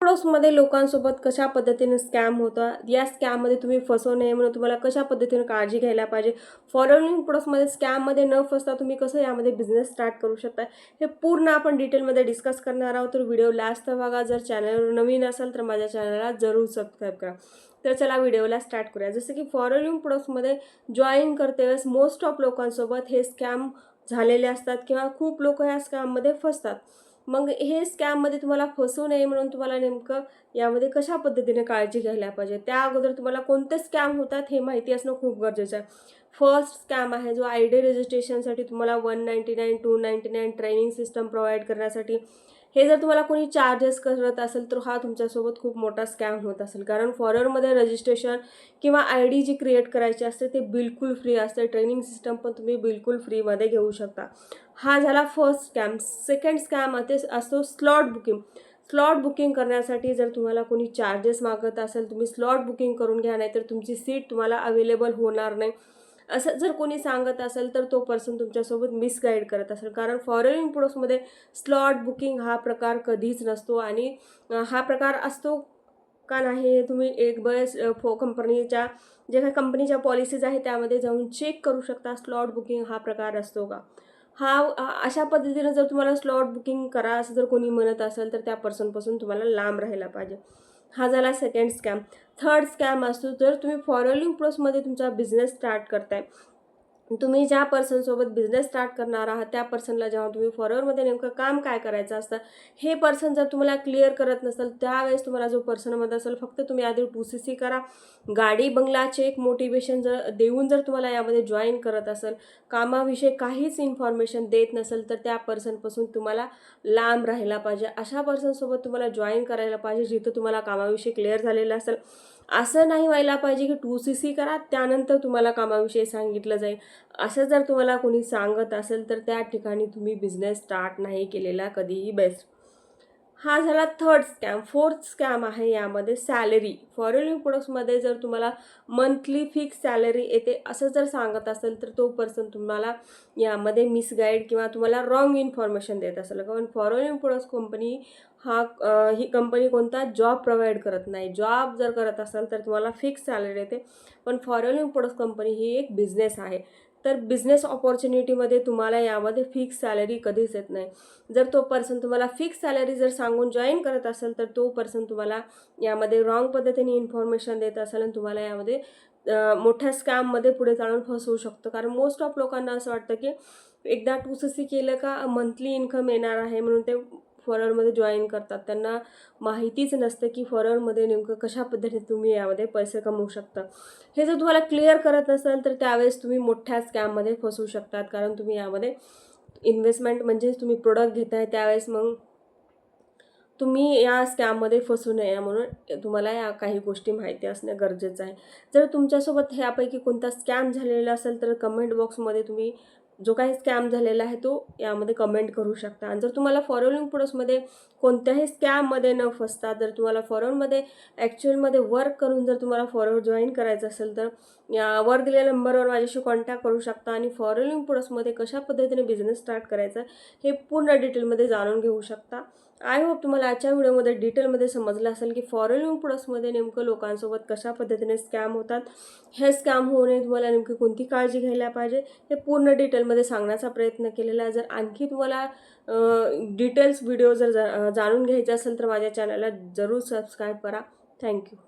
प्रोडक्ट्समध्ये लोकांसोबत कशा पद्धतीने स्कॅम होतं, या स्कॅममध्ये तुम्ही फसवू नये म्हणून तुम्हाला कशा पद्धतीने काळजी घ्यायला पाहिजे, फॉलोइंग प्रोडक्ट्समध्ये स्कॅममध्ये न फसता तुम्ही कसं यामध्ये बिझनेस स्टार्ट करू शकता, हे पूर्ण आपण डिटेलमध्ये डिस्कस करणार आहोत. तर व्हिडिओ लास्ट बघा. जर चॅनलवर नवीन असेल तर माझ्या चॅनलला जरूर सबस्क्राईब करा. तर चला व्हिडिओला स्टार्ट करूया. जसं की फॉलोइंग प्रोडक्ट्समध्ये जॉईन करते वेळेस मोस्ट ऑफ लोकांसोबत हे स्कॅम झालेले असतात किंवा खूप लोक या स्कॅममध्ये फसतात. मग हे स्कॅममध्ये तुम्हाला फसवू नये म्हणून तुम्हाला नेमकं यामध्ये कशा पद्धतीने काळजी घ्यायला पाहिजे, त्या अगोदर तुम्हाला कोणते स्कॅम होतात हे माहिती असणं खूप गरजेचं आहे. फर्स्ट स्कॅम आहे जो आयडी रजिस्ट्रेशनसाठी तुम्हाला 199 299 ट्रेनिंग सिस्टम प्रोव्हाइड करण्यासाठी, हे जर तुम्हाला कोणी चार्जेस करत असेल तर हा तुमच्यासोबत खूप मोठा स्कॅम होत असेल. कारण फॉरेनमध्ये रजिस्ट्रेशन किंवा आय डी जी क्रिएट करायची असते ते बिलकुल फ्री असते. ट्रेनिंग सिस्टम पण तुम्ही बिलकुल फ्रीमध्ये घेऊ शकता. हा झाला फर्स्ट स्कॅम. सेकंड स्कॅम असतो स्लॉट बुकिंग. स्लॉट बुकिंग करण्यासाठी जर तुम्हाला कोणी चार्जेस मागत असेल, तुम्ही स्लॉट बुकिंग करून घ्या, नाहीतर तुमची सीट तुम्हाला अवेलेबल होणार नाही असं जर कोणी सांगत असेल तर तो पर्सन तुमच्यासोबत मिसगाईड करत असेल. कारण फॉरेन प्रोडक्ट्समध्ये स्लॉट बुकिंग हा प्रकार कधीच नसतो. आणि हा प्रकार असतो का नाही हे तुम्ही एक वेळेस कंपनीच्या जे काही कंपनीच्या पॉलिसीज आहे त्यामध्ये जाऊन चेक करू शकता. स्लॉट बुकिंग हा प्रकार असतो का, अशा पद्धतीने जर तुम्हाला स्लॉट बुकिंग करा असं जर कोणी म्हणत असेल तर त्या पर्सनपासून तुम्हाला लांब राहायला पाहिजे. हा झाला सेकंड स्कॅम. थर्ड स्कॅम असतो जर तुम्ही फॉलोइंग प्रोसेसमध्ये तुमचा बिझनेस स्टार्ट करताय, तुम्ही ज्या पर्सनसोबत बिझनेस स्टार्ट करणार आहात त्या पर्सनला जेव्हा तुम्ही फॉरवर्डमध्ये नेमकं काम काय करायचं असतं हे पर्सन जर तुम्हाला क्लिअर करत नसेल, त्यावेळेस तुम्हाला जो पर्सन म्हणत असेल फक्त तुम्ही आधी 2CC करा, गाडी बंगला चेक मोटिवेशन जर देऊन जर तुम्हाला यामध्ये जॉईन करत असेल, कामाविषयी काहीच इन्फॉर्मेशन देत नसेल तर त्या पर्सनपासून तुम्हाला लांब राहायला पाहिजे. अशा पर्सनसोबत तुम्हाला जॉईन करायला पाहिजे जिथं तुम्हाला कामाविषयी क्लिअर झालेलं असेल. असं नाही व्हायला पाहिजे की 2CC करा त्यानंतर तुम्हाला कामाविषयी सांगितलं जाईल. असं जर तुम्हाला कोणी सांगत असेल तर त्या ठिकाणी तुम्ही बिझनेस स्टार्ट नाही केलेला कधीही बेस्ट. हा झाला थर्ड स्कॅम. फोर्थ स्कॅम आहे यामध्ये सॅलरी. फॉरेन प्रोडक्ट्समध्ये जर तुम्हाला मंथली फिक्स सॅलरी येते असं जर सांगत असेल तर तो पर्सन तुम्हाला यामध्ये मिसगाईड किंवा तुम्हाला रॉंग इन्फॉर्मेशन देत असेल. कारण फॉरेन प्रोडक्ट्स कंपनी ही कंपनी कोणता जॉब प्रोव्हाइड करत नाही. जॉब जर करत असाल तर तुम्हाला फिक्स सॅलरी येते, पण फॉरेन प्रोडक्ट्स कंपनी ही एक बिझनेस आहे. तर बिझनेस ऑपॉर्च्युनिटीमध्ये तुम्हाला यामध्ये फिक्स सॅलरी कधीच येत नाही. जर तो पर्सन तुम्हाला फिक्स सॅलरी जर सांगून जॉईन करत असेल तर तो पर्सन तुम्हाला यामध्ये रॉंग पद्धतीने इन्फॉर्मेशन देत असेल आणि तुम्हाला यामध्ये मोठ्या स्कॅममध्ये पुढे चालून फसवू शकतो. कारण मोस्ट ऑफ लोकांना असं वाटतं की एकदा 2CC केलं का मंथली इन्कम येणार आहे म्हणून ते फॉरेनमध्ये जॉईन करतात. त्यांना माहितीच नसतं की फॉरेनमध्ये नेमकं कशा पद्धतीने तुम्ही यामध्ये पैसे कमवू शकता. हे जर तुम्हाला क्लिअर करत नसेल तर त्यावेळेस तुम्ही मोठ्या स्कॅममध्ये फसवू शकतात. कारण तुम्ही यामध्ये इन्व्हेस्टमेंट म्हणजे तुम्ही प्रोडक्ट घेताय त्यावेळेस मग तुम्ही या स्कॅममध्ये फसू नये म्हणून तुम्हाला या काही गोष्टी माहिती असणं गरजेचं आहे. जर तुमच्यासोबत ह्यापैकी कोणता स्कॅम झालेला असेल तर कमेंट बॉक्समध्ये तुम्ही जो काही स्कॅम झालेला आहे तो यामध्ये कमेंट करू शकता. आणि जर तुम्हाला फॉलोइंग प्रोडक्ट्समध्ये कोणत्याही स्कॅममध्ये न फसता जर तुम्हाला फॉरवर्डमध्ये ॲक्च्युअलमध्ये वर्क करून जर तुम्हाला फॉरवर्ड जॉईन करायचं असेल तर वर दिलेल्या नंबरवर माझ्याशी कॉन्टॅक्ट करू शकता आणि फॉलोइंग प्रोडक्ट्समध्ये कशा पद्धतीने बिझनेस स्टार्ट करायचा हे पूर्ण डिटेलमध्ये जाणून घेऊ शकता. आय होप तुम्हाला आजच्या व्हिडिओमध्ये डिटेलमध्ये समजलं असेल की फॉरेन प्रोडक्ट्समध्ये नेमकं लोकांसोबत कशा पद्धतीने स्कॅम होतात, हे स्कॅम होऊ नये तुम्हाला नेमकी कोणती काळजी घ्यायला पाहिजे हे पूर्ण डिटेलमध्ये सांगण्याचा प्रयत्न केलेला आहे. जर आणखी तुम्हाला डिटेल्स व्हिडिओ जर जाणून घ्यायचे असेल तर माझ्या चॅनलला जरूर सबस्क्राईब करा. थँक्यू.